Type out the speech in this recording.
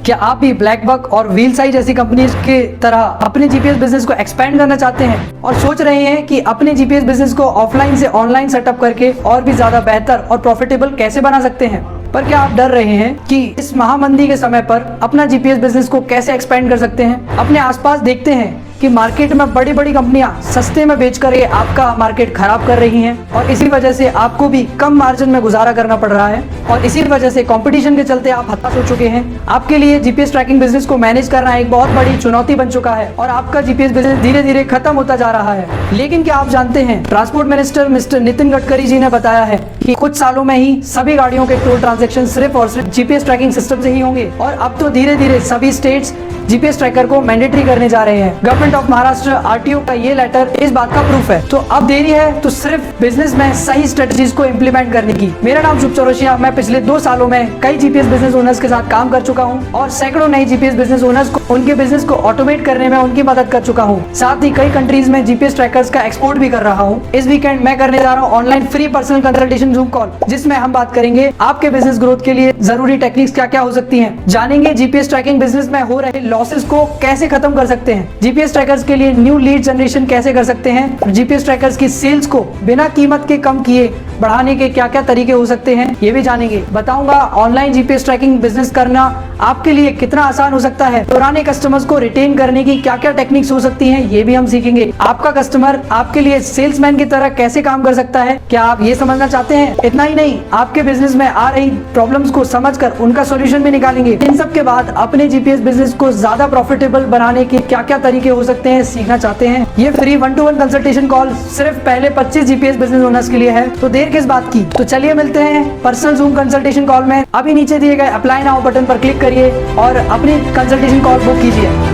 क्या आप भी ब्लैकबक और व्हील साई जैसी कंपनीज के तरह अपने जीपीएस बिजनेस को एक्सपेंड करना चाहते हैं और सोच रहे हैं कि अपने जीपीएस बिजनेस को ऑफलाइन से ऑनलाइन सेटअप करके और भी ज्यादा बेहतर और प्रॉफिटेबल कैसे बना सकते हैं? पर क्या आप डर रहे हैं कि इस महामंदी के समय पर अपना जीपीएस बिजनेस को कैसे एक्सपेंड कर सकते हैं? अपने आसपास देखते हैं कि मार्केट में बड़ी बड़ी कंपनियां सस्ते में बेचकर ये आपका मार्केट खराब कर रही हैं और इसी वजह से आपको भी कम मार्जिन में गुजारा करना पड़ रहा है और इसी वजह से कंपटीशन के चलते आप हताश हो चुके हैं। आपके लिए जीपीएस ट्रैकिंग बिजनेस को मैनेज करना एक बहुत बड़ी चुनौती बन चुका है और आपका जीपीएस बिजनेस धीरे धीरे खत्म होता जा रहा है। लेकिन क्या आप जानते हैं, transport minister mister Nitin Gadkari ji ने बताया है कि कुछ सालों में ही सभी गाड़ियों के टोल ट्रांजैक्शन सिर्फ और सिर्फ जीपीएस ट्रैकिंग सिस्टम से ही होंगे और अब तो धीरे धीरे सभी स्टेट्स जीपीएस ट्रैकर को मैंडेटरी करने जा रहे हैं। गवर्नमेंट ऑफ महाराष्ट्र आरटीओ का ये लेटर इस बात का प्रूफ है। तो अब देरी है तो सिर्फ बिजनेस में सही स्ट्रेटजीज को इम्प्लीमेंट करने की। मेरा नाम शुभ चौरसिया, मैं पिछले 2 सालों में कई जीपीएस बिजनेस ओनर्स के साथ काम कर चुका हूँ और सैकड़ों नए जीपीएस बिजनेस ओनर्स को उनके बिजनेस को ऑटोमेट करने में उनकी मदद कर चुका हूँ। साथ ही कई कंट्रीज में जीपीएस ट्रैकर्स का एक्सपोर्ट भी कर रहा हूँ। इस वीकेंड मैं करने जा रहा हूँ online free personal consultation zoom call, जिसमें हम बात करेंगे आपके बिजनेस ग्रोथ के लिए जरूरी टेक्निक्स क्या क्या हो सकती है। जानेंगे जीपीएस ट्रैकिंग बिजनेस में हो रहे लॉसेस को कैसे खत्म कर सकते हैं, जीपीएस ट्रैकर्स के लिए न्यू लीड जनरेशन कैसे कर सकते हैं और जीपीएस ट्रैकर्स की सेल्स को बिना कीमत के कम किए बढ़ाने के क्या क्या तरीके हो सकते हैं, ये भी जानेंगे। बताऊंगा ऑनलाइन जीपीएस ट्रैकिंग बिजनेस करना आपके लिए कितना आसान हो सकता है। पुराने कस्टमर्स को रिटेन करने की क्या क्या टेक्निक्स हो सकती हैं, ये भी हम सीखेंगे। आपका कस्टमर आपके लिए सेल्समैन की तरह कैसे काम कर सकता है, क्या आप ये समझना चाहते हैं? इतना ही नहीं, आपके बिजनेस में आ रही प्रॉब्लम्स को समझकर उनका सॉल्यूशन भी निकालेंगे। इन सब के बाद अपने जीपीएस बिजनेस को ज्यादा प्रॉफिटेबल बनाने के क्या क्या तरीके हो सकते हैं सीखना चाहते हैं। ये फ्री 1-to-1 कंसल्टेशन कॉल सिर्फ पहले 25 जीपीएस बिजनेस ओनर्स के लिए है, तो देर किस बात की। तो चलिए मिलते हैं पर्सनल जूम कंसल्टेशन कॉल में। अभी नीचे दिए गए अप्लाई नाउ बटन पर क्लिक करिए और अपनी कंसल्टेशन कॉल बुक कीजिए।